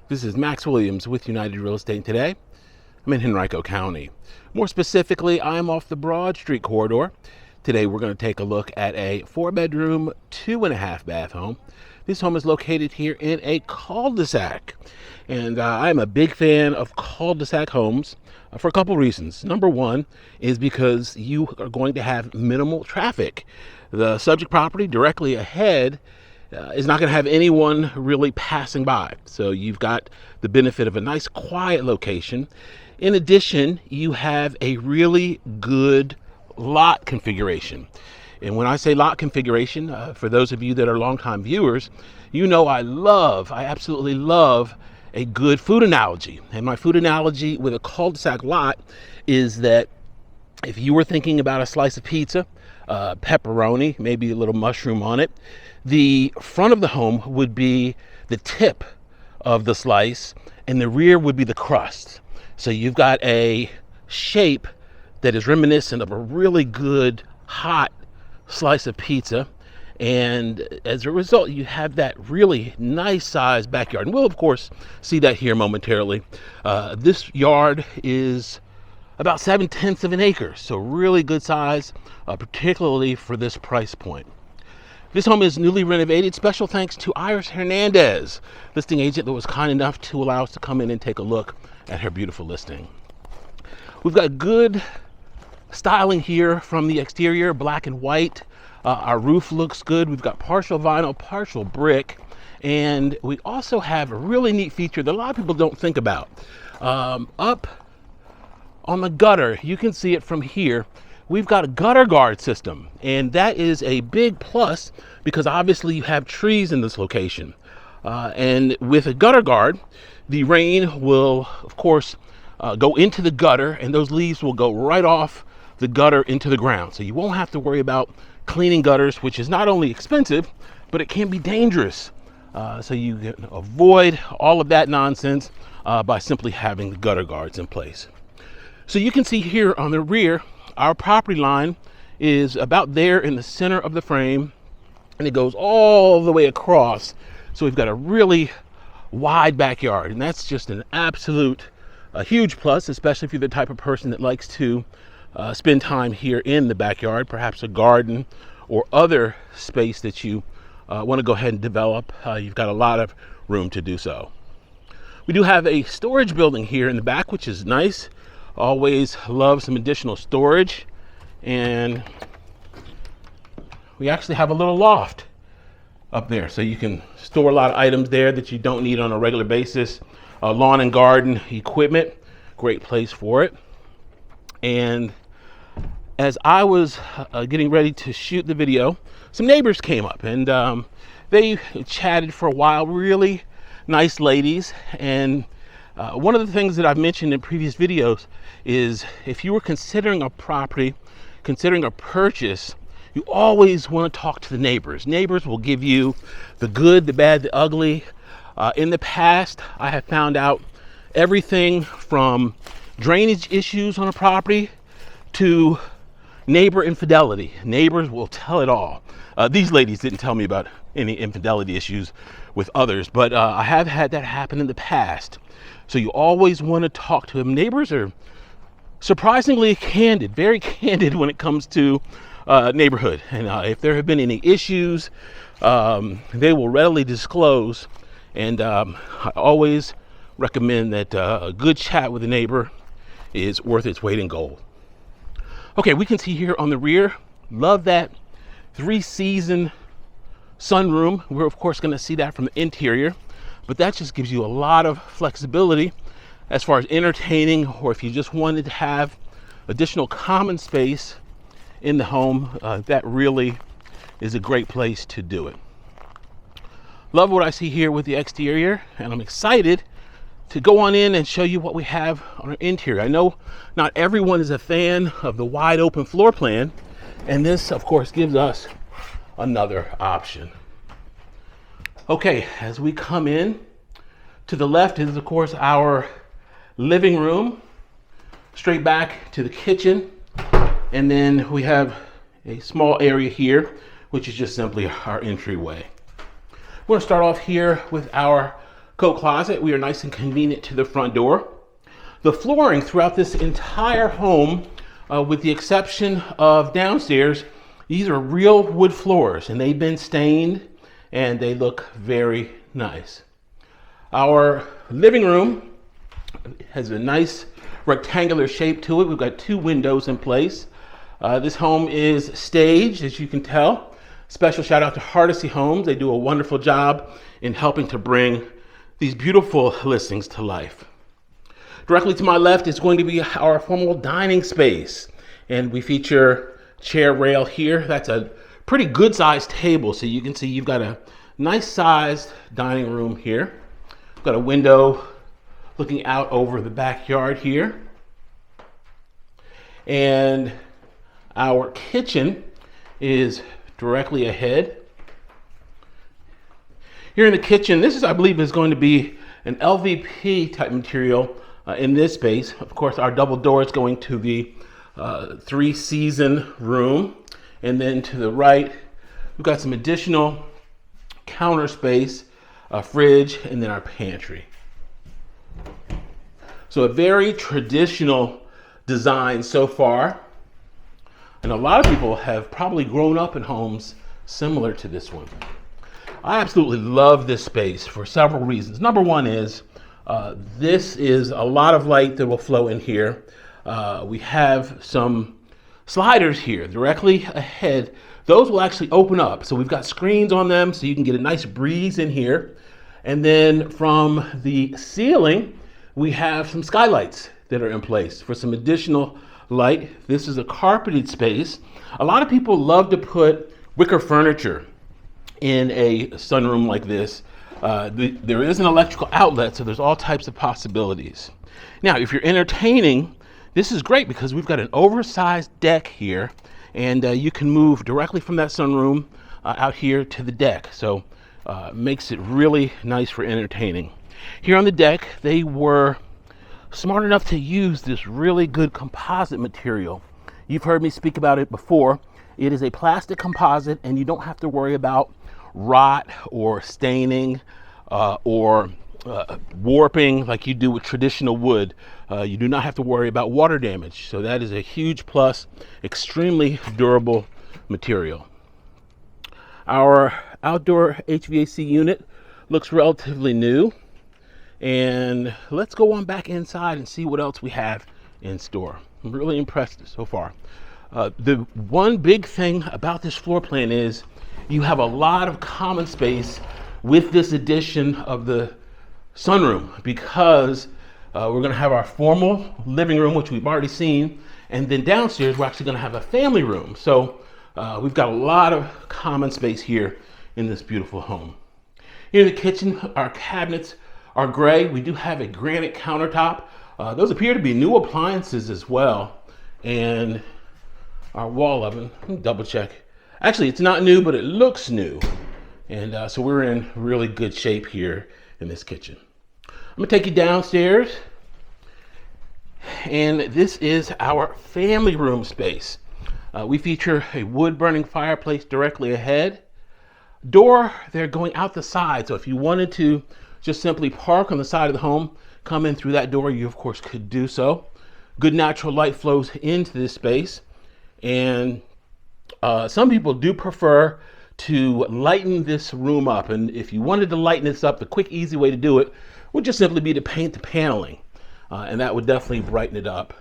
This is Max Williams with United Real Estate. Today, I'm in Henrico County. More specifically, I'm off the Broad Street corridor. Today, we're going to take a look at a 4-bedroom, 2.5-bath home. This home is located here in a cul-de-sac. And I'm a big fan of cul-de-sac homes for a couple reasons. Number one is because you are going to have minimal traffic. The subject property directly ahead is not going to have anyone really passing by. So you've got the benefit of a nice quiet location. In addition, you have a really good lot configuration. And when I say lot configuration, for those of you that are longtime viewers, you know I absolutely love a good food analogy. And my food analogy with a cul-de-sac lot is that if you were thinking about a slice of pizza, pepperoni, maybe a little mushroom on it, the front of the home would be the tip of the slice and the rear would be the crust. So you've got a shape that is reminiscent of a really good hot slice of pizza, and as a result you have that really nice sized backyard, and we'll of course see that here momentarily. This yard is about 7/10 of an acre, so really good size, particularly for this price point. This home is newly renovated. Special thanks to Iris Hernandez, listing agent, that was kind enough to allow us to come in and take a look at her beautiful listing. We've got good styling here from the exterior, black and white. Our roof looks good. We've got partial vinyl, partial brick, and we also have a really neat feature that a lot of people don't think about. Up on the gutter, you can see it from here, we've got a gutter guard system, and that is a big plus because obviously you have trees in this location. And with a gutter guard, the rain will, of course, go into the gutter, and those leaves will go right off the gutter into the ground. So you won't have to worry about cleaning gutters, which is not only expensive, but it can be dangerous. So you can avoid all of that nonsense by simply having the gutter guards in place. So you can see here on the rear, our property line is about there in the center of the frame, and it goes all the way across. So we've got a really wide backyard, and that's just an absolute huge plus, especially if you're the type of person that likes to spend time here in the backyard, perhaps a garden or other space that you want to go ahead and develop. You've got a lot of room to do so. We do have a storage building here in the back, which is nice. Always love some additional storage, and we actually have a little loft up there, so you can store a lot of items there that you don't need on a regular basis. Lawn and garden equipment, great place for it. And as I was getting ready to shoot the video, some neighbors came up, and they chatted for a while. Really nice ladies. And one of the things that I've mentioned in previous videos is if you were considering a property, considering a purchase, you always want to talk to the neighbors. Neighbors will give you the good, the bad, the ugly. In the past, I have found out everything from drainage issues on a property to neighbor infidelity. Neighbors will tell it all. These ladies didn't tell me about any infidelity issues with others, but I have had that happen in the past. So you always want to talk to them. Neighbors are surprisingly candid, very candid when it comes to neighborhood. And if there have been any issues, they will readily disclose. And I always recommend that a good chat with a neighbor is worth its weight in gold. Okay, we can see here on the rear, love that 3-season sunroom. We're of course going to see that from the interior, but that just gives you a lot of flexibility as far as entertaining, or if you just wanted to have additional common space in the home, that really is a great place to do it. Love what I see here with the exterior, and I'm excited to go on in and show you what we have on our interior. I know not everyone is a fan of the wide open floor plan, and this of course gives us another option. Okay, as we come in, to the left is of course our living room, straight back to the kitchen, and then we have a small area here, which is just simply our entryway. We're going to start off here with our coat closet. We are nice and convenient to the front door. The flooring throughout this entire home, with the exception of downstairs, these are real wood floors and they've been stained and they look very nice. Our living room has a nice rectangular shape to it. We've got 2 windows in place. This home is staged, as you can tell. Special shout out to Hardesty Homes. They do a wonderful job in helping to bring these beautiful listings to life. Directly to my left is going to be our formal dining space. And we feature chair rail here. That's a pretty good sized table. So you can see you've got a nice sized dining room here. We've got a window looking out over the backyard here. And our kitchen is directly ahead. Here in the kitchen, this is, I believe, is going to be an LVP type material in this space. Of course, our double doors going to the 3-season room. And then to the right, we've got some additional counter space, a fridge, and then our pantry. So a very traditional design so far. And a lot of people have probably grown up in homes similar to this one. I absolutely love this space for several reasons. Number one is this is a lot of light that will flow in here. We have some sliders here directly ahead. Those will actually open up. So we've got screens on them so you can get a nice breeze in here. And then from the ceiling, we have some skylights that are in place for some additional light. This is a carpeted space. A lot of people love to put wicker furniture in a sunroom like this. There is an electrical outlet, so there's all types of possibilities. Now, if you're entertaining, this is great because we've got an oversized deck here, and you can move directly from that sunroom out here to the deck. So makes it really nice for entertaining. Here on the deck, they were smart enough to use this really good composite material. You've heard me speak about it before. It is a plastic composite, and you don't have to worry about rot or staining or warping like you do with traditional wood. You do not have to worry about water damage. So that is a huge plus, extremely durable material. Our outdoor HVAC unit looks relatively new. And let's go on back inside and see what else we have in store. I'm really impressed so far. The one big thing about this floor plan is you have a lot of common space with this addition of the sunroom, because we're going to have our formal living room, which we've already seen, and then downstairs we're actually going to have a family room. So we've got a lot of common space here in this beautiful home. Here in the kitchen, our cabinets are gray. We do have a granite countertop. Those appear to be new appliances as well. And our wall oven, let me double check. Actually, it's not new, but it looks new. And so we're in really good shape here in this kitchen. I'm gonna take you downstairs. And this is our family room space. We feature a wood burning fireplace directly ahead. Door, they're going out the side. So if you wanted to just simply park on the side of the home, come in through that door, you of course could do so. Good natural light flows into this space. And some people do prefer to lighten this room up. And if you wanted to lighten this up, the quick, easy way to do it would just simply be to paint the paneling. And that would definitely brighten it up.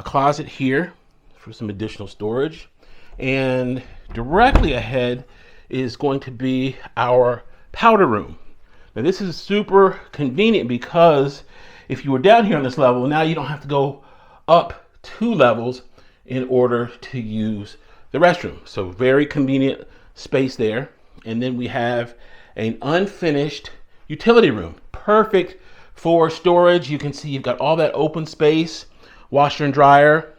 Closet here for some additional storage. And directly ahead is going to be our powder room. Now this is super convenient because if you were down here on this level, now you don't have to go up 2 levels in order to use the restroom. So very convenient space there. And then we have an unfinished utility room, perfect for storage. You can see you've got all that open space, washer and dryer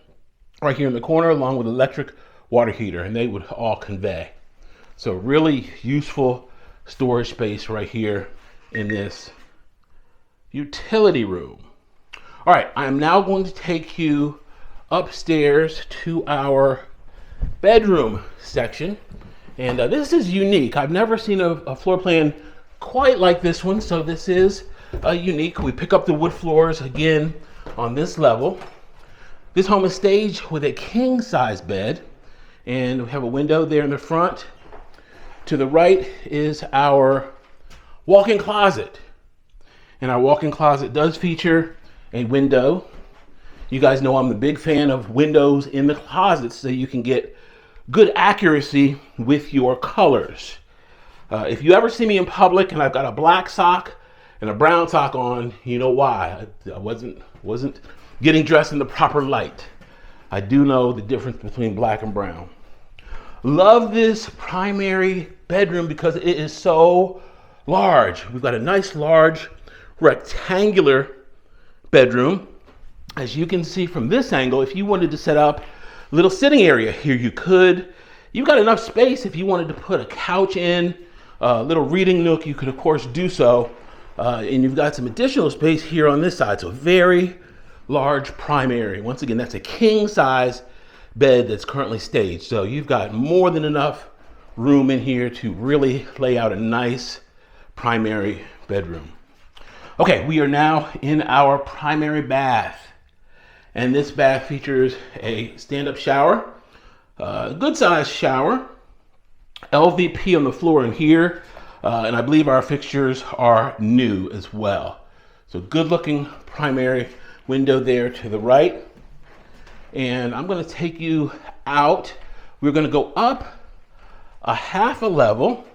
right here in the corner, along with electric water heater, and they would all convey. So really useful storage space right here in this utility room. All right, I am now going to take you upstairs to our bedroom section. And this is unique. I've never seen a floor plan quite like this one, so this is unique. We pick up the wood floors again on this level. This home is staged with a king size bed, and we have a window there in the front. To the right is our walk-in closet, and our walk-in closet does feature a window. You guys know I'm a big fan of windows in the closet so you can get good accuracy with your colors. If you ever see me in public and I've got a black sock and a brown sock on, you know why. I wasn't getting dressed in the proper light. I do know the difference between black and brown. Love this primary bedroom because it is so large. We've got a nice large rectangular bedroom. As you can see from this angle, if you wanted to set up a little sitting area here, you could. You've got enough space if you wanted to put a couch in, a little reading nook, you could of course do so. And you've got some additional space here on this side. So very large primary. Once again, that's a king size bed that's currently staged. So you've got more than enough room in here to really lay out a nice primary bedroom. Okay, we are now in our primary bath. And this bath features a stand-up shower, a good sized shower, LVP on the floor in here, and I believe our fixtures are new as well. So good looking primary window there to the right. And I'm going to take you out. We're going to go up a half a level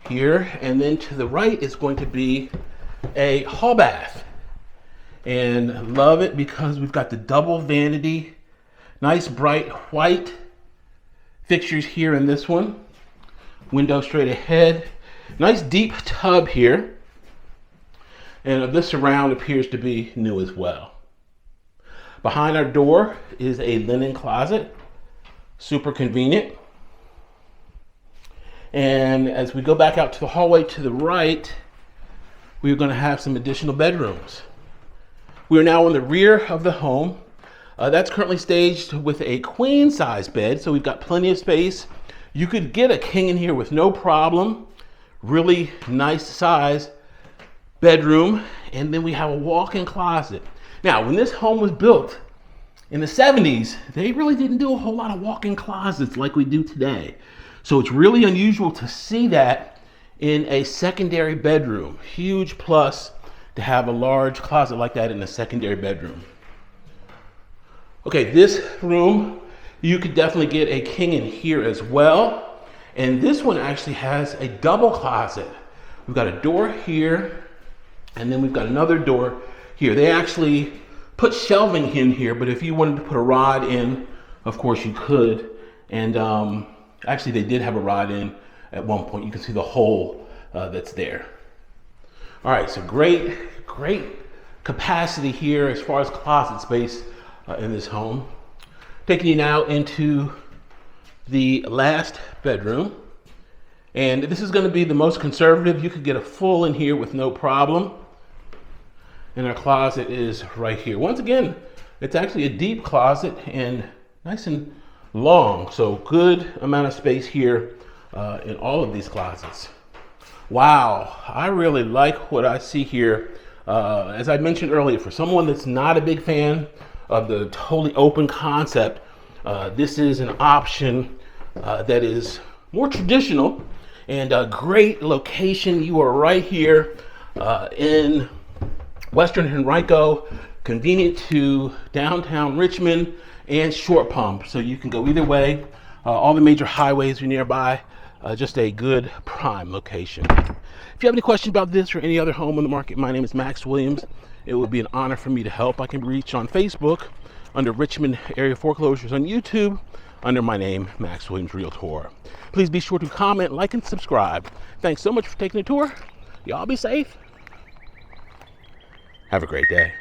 here, and then to the right is going to be a hall bath. And love it because we've got the double vanity, nice bright white fixtures here in this one, window straight ahead, nice deep tub here, and this surround appears to be new as well. Behind our door is a linen closet, super convenient. And as we go back out to the hallway to the right, we're going to have some additional bedrooms. We are now in the rear of the home. That's currently staged with a queen size bed, so we've got plenty of space. You could get a king in here with no problem. Really nice size bedroom. And then we have a walk-in closet. Now, when this home was built in the 70s, they really didn't do a whole lot of walk-in closets like we do today. So it's really unusual to see that in a secondary bedroom. Huge plus to have a large closet like that in a secondary bedroom. Okay, this room, you could definitely get a king in here as well. And this one actually has a double closet. We've got a door here, and then we've got another door here. They actually put shelving in here, but if you wanted to put a rod in, of course you could. And actually they did have a rod in at one point. You can see the hole that's there. All right, so great capacity here as far as closet space in this home. Taking you now into the last bedroom. And this is going to be the most conservative. You could get a full in here with no problem. And our closet is right here. Once again, it's actually a deep closet and nice and long. So good amount of space here in all of these closets. Wow, I really like what I see here. As I mentioned earlier, for someone that's not a big fan of the totally open concept, this is an option that is more traditional and a great location. You are right here in Western Henrico, convenient to downtown Richmond and Short Pump, so you can go either way. All the major highways are nearby. Just a good prime location. If you have any questions about this or any other home on the market, my name is Max Williams. It would be an honor for me to help. I can be reached on Facebook under Richmond Area Foreclosures, on YouTube under my name, Max Williams Realtor. Please be sure to comment, like, and subscribe. Thanks so much for taking the tour. Y'all be safe. Have a great day.